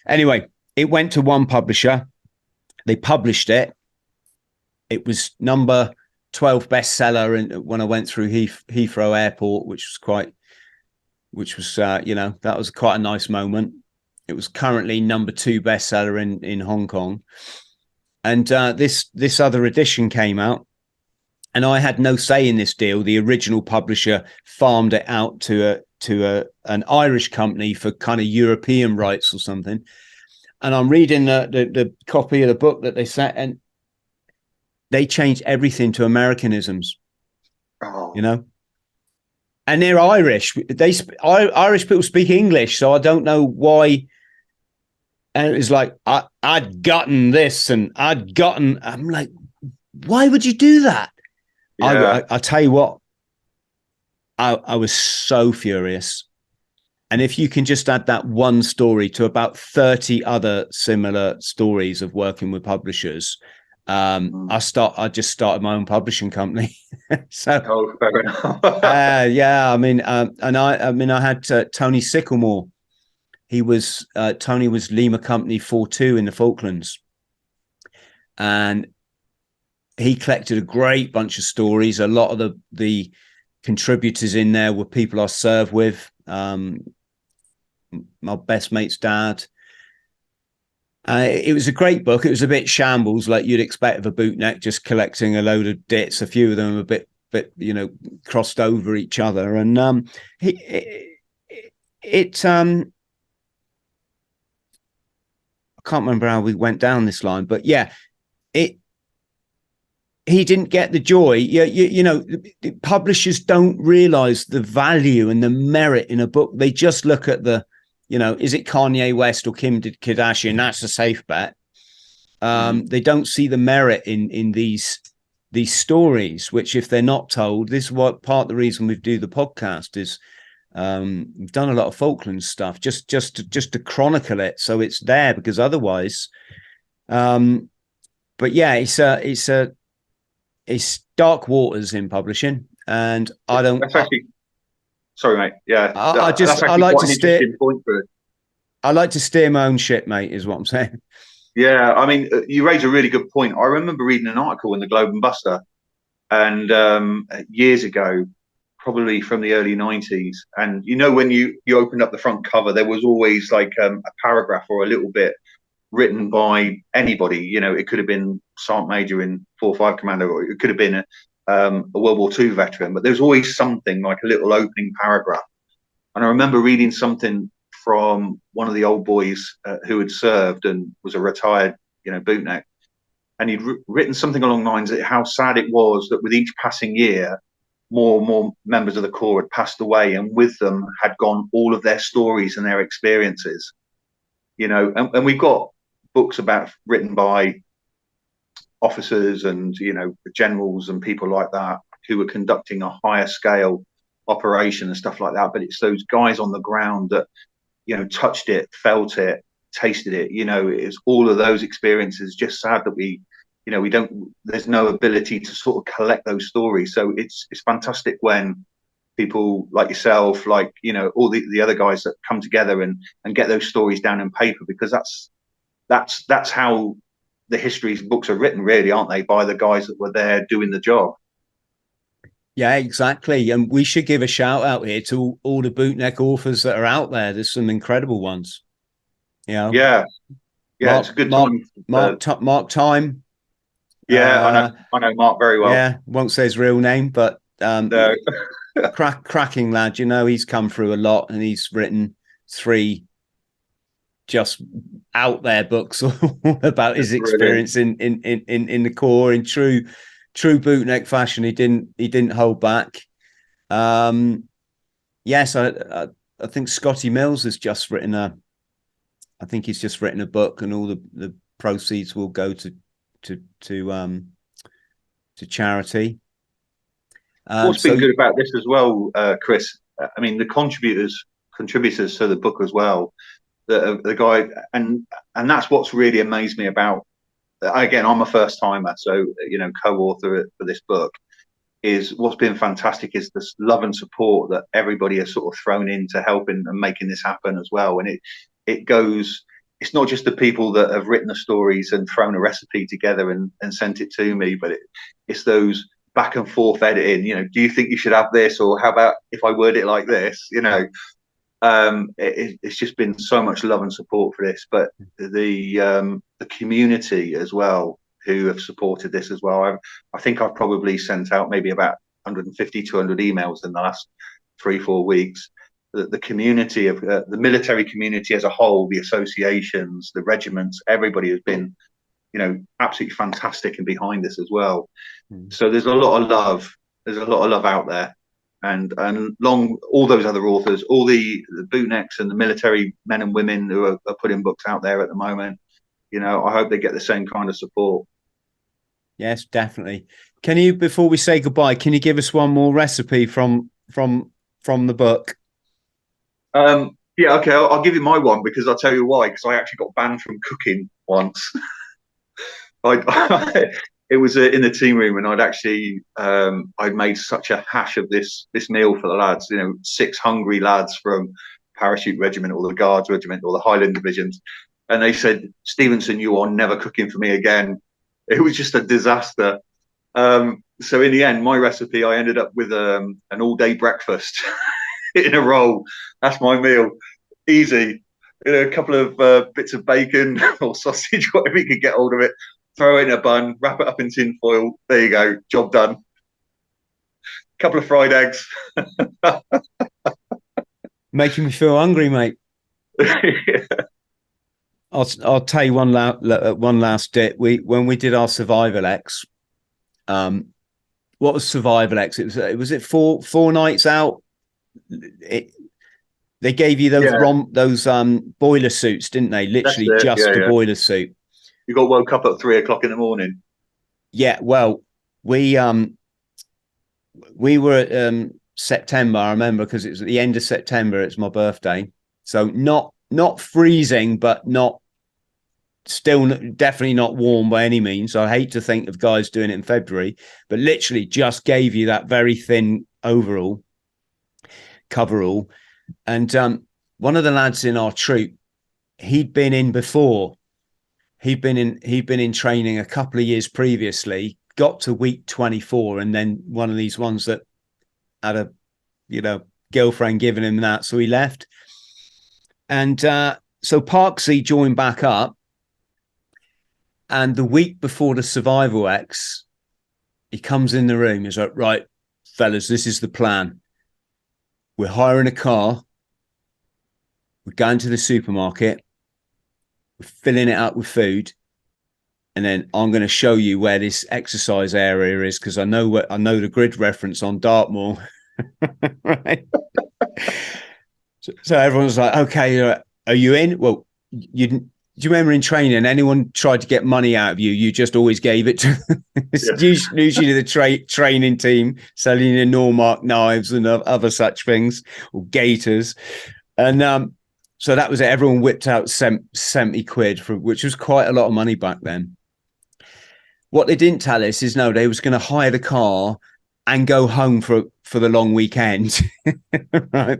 Anyway, it went to one publisher. They published it. It was number 12 bestseller when I went through Heathrow Airport, which was that was quite a nice moment. It was currently number 2 bestseller in Hong Kong, and this other edition came out, and I had no say in this deal. The original publisher farmed it out to an Irish company for kind of European rights or something. And I'm reading the copy of the book that they sent, and they changed everything to Americanisms. And they're Irish. Irish people speak English, so I don't know why And it was like, I'd gotten this and I'm like, why would you do that? Yeah. I tell you what, I was so furious. And if you can just add that one story to about 30 other similar stories of working with publishers, I just started my own publishing company. So, Fair enough. yeah, I mean, I had Tony Sycamore. Tony was Lima Company 4-2 in the Falklands, and he collected a great bunch of stories. A lot of the contributors in there were people I served with. My best mate's dad. It was a great book. It was a bit shambles, like you'd expect of a bootneck, just collecting a load of dits. A few of them a bit crossed over each other, and I can't remember how we went down this line, but yeah, he didn't get the joy. Publishers don't realize the value and the merit in a book. They just look at is it Kanye West or Kim Kardashian? That's a safe bet. They don't see the merit in these stories, which if they're not told, this is what part of the reason we do the podcast is. We've done a lot of Falklands stuff just to chronicle it, so it's there, because otherwise, but yeah, it's dark waters in publishing, and I don't. That's actually, sorry, mate. Yeah, I like to steer. Point for it. I like to steer my own ship, mate. Is what I'm saying. Yeah, I mean, you raise a really good point. I remember reading an article in the Globe and Buster, and years ago, probably from the early 90s. And when you opened up the front cover, there was always like a paragraph or a little bit written by anybody. It could have been Sergeant Major in 4-5 Commando, or it could have been a World War II veteran. But there's always something like a little opening paragraph. And I remember reading something from one of the old boys who had served and was a retired, bootneck. And he'd written something along the lines of how sad it was that with each passing year, more and more members of the Corps had passed away, and with them had gone all of their stories and their experiences. And we've got books written by officers and generals and people like that who were conducting a higher scale operation and stuff like that. But it's those guys on the ground that touched it, felt it, tasted it. It's all of those experiences. Just sad that we don't. There's no ability to sort of collect those stories. So it's fantastic when people like yourself, like all the other guys that come together and get those stories down in paper, because that's how the history books are written, really, aren't they? By the guys that were there doing the job. Yeah, exactly. And we should give a shout out here to all the bootneck authors that are out there. There's some incredible ones. Yeah, it's a good time. Mark Time. Yeah, I know Mark very well. Yeah, won't say his real name, but no. cracking lad. He's come through a lot, and he's written 3 just out there books about his experience in the Corps in true bootneck fashion. He didn't hold back. Yes, I think Scotty Mills has just written he's just written a book, and all the proceeds will go to charity. What's been good about this as well, Chris? I mean, the contributors to the book as well. The guy, and that's what's really amazed me about. Again, I'm a first timer, so co-author for this book. Is what's been fantastic is this love and support that everybody has sort of thrown into helping and making this happen as well. And it goes. It's not just the people that have written the stories and thrown a recipe together and sent it to me, but it's those back and forth editing. Do you think you should have this, or how about if I word it like this? It's just been so much love and support for this, but the community as well who have supported this as well. I think I've probably sent out maybe about 150, 200 emails in the last 3-4 weeks. The community of the military community as a whole, the associations, the regiments, everybody has been, absolutely fantastic and behind this as well. So there's a lot of love. There's a lot of love out there, and long all those other authors, all the bootnecks and the military men and women who are putting books out there at the moment. I hope they get the same kind of support. Yes, definitely. Can you, before we say goodbye, can you give us one more recipe from the book? Yeah, okay, I'll give you my one, because I'll tell you why. Because I actually got banned from cooking once. It was in the team room, and I'd made such a hash of this meal for the lads. 6 hungry lads from Parachute Regiment or the Guards Regiment or the Highland divisions, and they said, "Stevenson, you are never cooking for me again." It was just a disaster. So in the end, my recipe, I ended up with an all-day breakfast in a roll. That's my meal. Easy. A couple of bits of bacon or sausage, whatever you could get hold of it. Throw it in a bun, wrap it up in tin foil. There you go. Job done. Couple of fried eggs. Making me feel hungry, mate. Yeah. I'll tell you one last bit. When we did our survival X, what was survival X? Was it four nights out? They gave you those boiler suits, didn't they? Literally just a boiler suit. You got woke up at 3 o'clock in the morning. Yeah, well, we were at September, I remember, because it was at the end of September. It's my birthday, so not freezing, but definitely not warm by any means. I hate to think of guys doing it in February, but literally just gave you that very thin coverall. And one of the lads in our troop, he'd been in before. He'd been in training a couple of years previously, got to week 24, and then one of these ones that had a girlfriend giving him that, so he left. And so Parksy joined back up, and the week before the survival X, he comes in the room. He's like, "Right, fellas, this is the plan. We're hiring a car. We're going to the supermarket. We're filling it up with food. And then I'm going to show you where this exercise area is, because I know the grid reference on Dartmoor." Right. So everyone's like, "Okay, are you in?" Well, do you remember in training, anyone tried to get money out of you, you just always gave it to usually the training team selling you Normark knives and other such things, or gaiters. And so that was it. Everyone whipped out 70 quid, which was quite a lot of money back then. What they didn't tell us is, they was going to hire the car and go home for the long weekend. Right.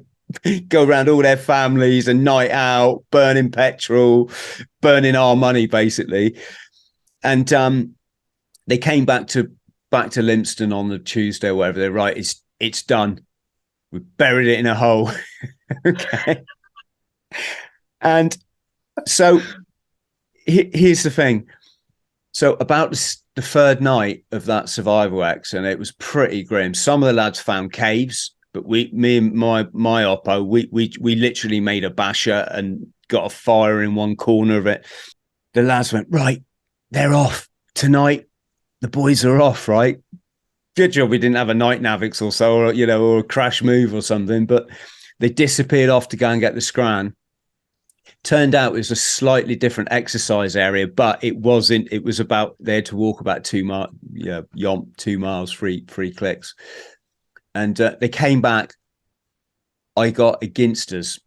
Go around all their families and night out, burning petrol, burning our money, basically. And they came back to Lympstone on the Tuesday or whatever. They're right, it's done. We buried it in a hole. Okay. And so here's the thing. So about the third night of that survival X, and it was pretty grim. Some of the lads found caves, but me and my oppo, we literally made a basher and got a fire in one corner of it. The lads went, "Right, they're off tonight. The boys are off, right? Good job we didn't have a night navix or so, or a crash move or something." But they disappeared off to go and get the scran. Turned out it was a slightly different exercise area, but it wasn't. It was about, they had to walk about 2 miles, three clicks. And they came back. I got a Ginsters.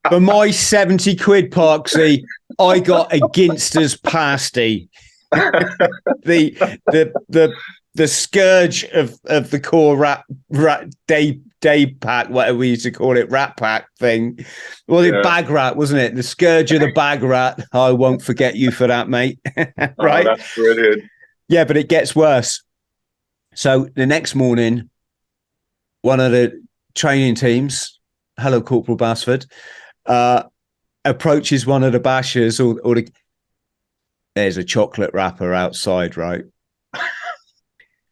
For my 70 quid, Parksy, I got a Ginsters pasty. The scourge of the core rat day pack, whatever we used to call it, rat pack thing. Well, the bag rat, wasn't it? The scourge of the bag rat. I won't forget you for that, mate. Right? Oh, that's brilliant. Yeah, but it gets worse. So the next morning, one of the training teams, hello, Corporal Basford, approaches one of the bashers, there's a chocolate wrapper outside, right?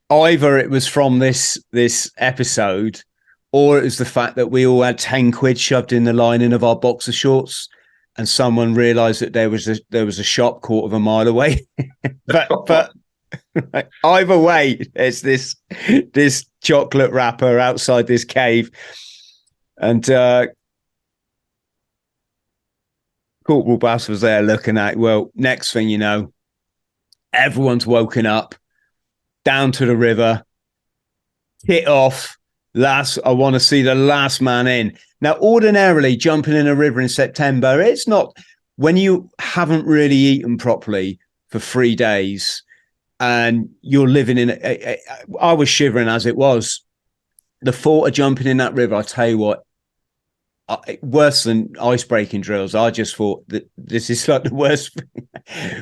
Either it was from this episode, or it was the fact that we all had 10 quid shoved in the lining of our boxer shorts, and someone realised that there was a shop 1/4 mile away. but Right? Either way, there's this chocolate wrapper outside this cave, and Corporal Bass was there looking at. Well, next thing you know, everyone's woken up, down to the river, hit off. I want to see the last man in. Now, ordinarily, jumping in a river in September, it's not, when you haven't really eaten properly for 3 days and you're living in I was shivering as it was. The thought of jumping in that river, I tell you what, worse than ice breaking drills. I just thought that this is like the worst thing.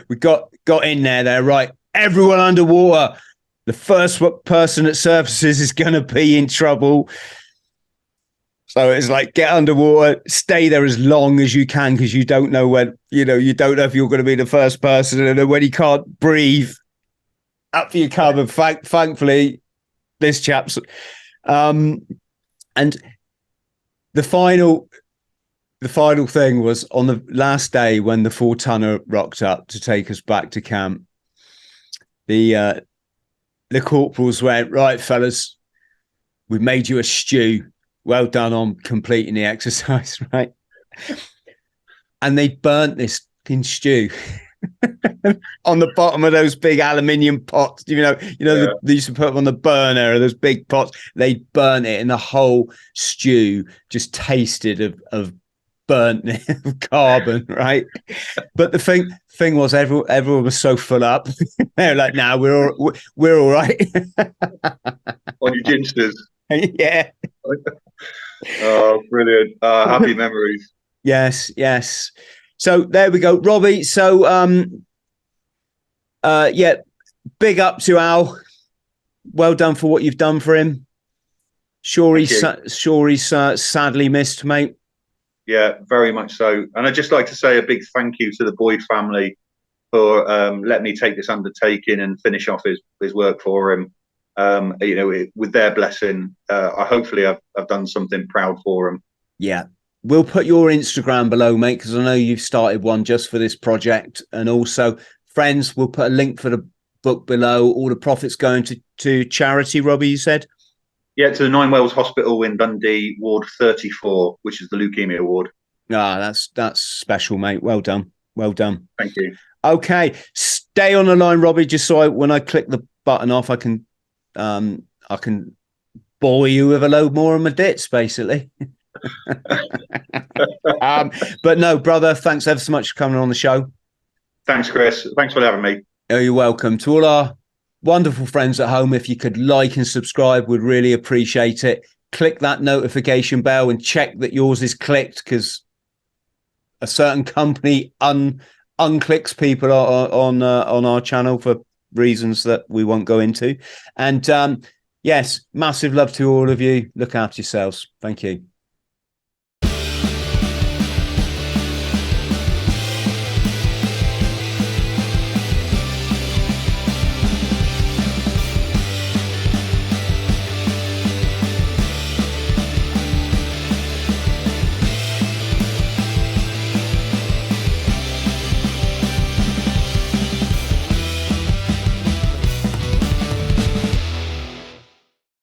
We got in there, right? Everyone underwater. The first person that surfaces is going to be in trouble. So it's like, get underwater, stay there as long as you can, because you don't know when, you don't know if you're going to be the first person. And then when you can't breathe, up you come. And thankfully, this chap's. And the final thing was on the last day when the 4-tonner rocked up to take us back to camp. The corporals went, right, fellas, we've made you a stew. Well done on completing the exercise, right? And they burnt this fucking stew on the bottom of those big aluminium pots. They used to put them on the burner, those big pots. They burnt it, and the whole stew just tasted of burnt carbon, right? But the thing was, everyone was so full up. They're like, "Nah, we're all right." On your ginsters. Yeah. Oh, brilliant. Happy memories. Yes. So there we go, Robbie. So big up to Al. Well done for what you've done for him. Sure he's sadly missed, mate. Yeah, very much so. And I'd just like to say a big thank you to the Boyd family for letting me take this undertaking and finish off his work for him. With their blessing, hopefully I've done something proud for them. Yeah, we'll put your Instagram below, mate, because I know you've started one just for this project. And also, friends, we'll put a link for the book below. All the profits going to charity, Robbie, you said? Yeah, to the Nine Wells Hospital in Dundee, Ward 34, which is the Leukaemia ward. Ah, that's special, mate. Well done. Thank you. Okay, stay on the line, Robbie, just so when I click the button off, I can bore you with a load more of my dits, basically. But no, brother, thanks ever so much for coming on the show. Thanks, Chris. Thanks for having me. Oh, you're welcome. To all our wonderful friends at home, if you could like and subscribe, we'd really appreciate it. Click that notification bell and check that yours is clicked, because a certain company unclicks people on our channel for reasons that we won't go into. And yes, massive love to all of you. Look after yourselves. Thank you.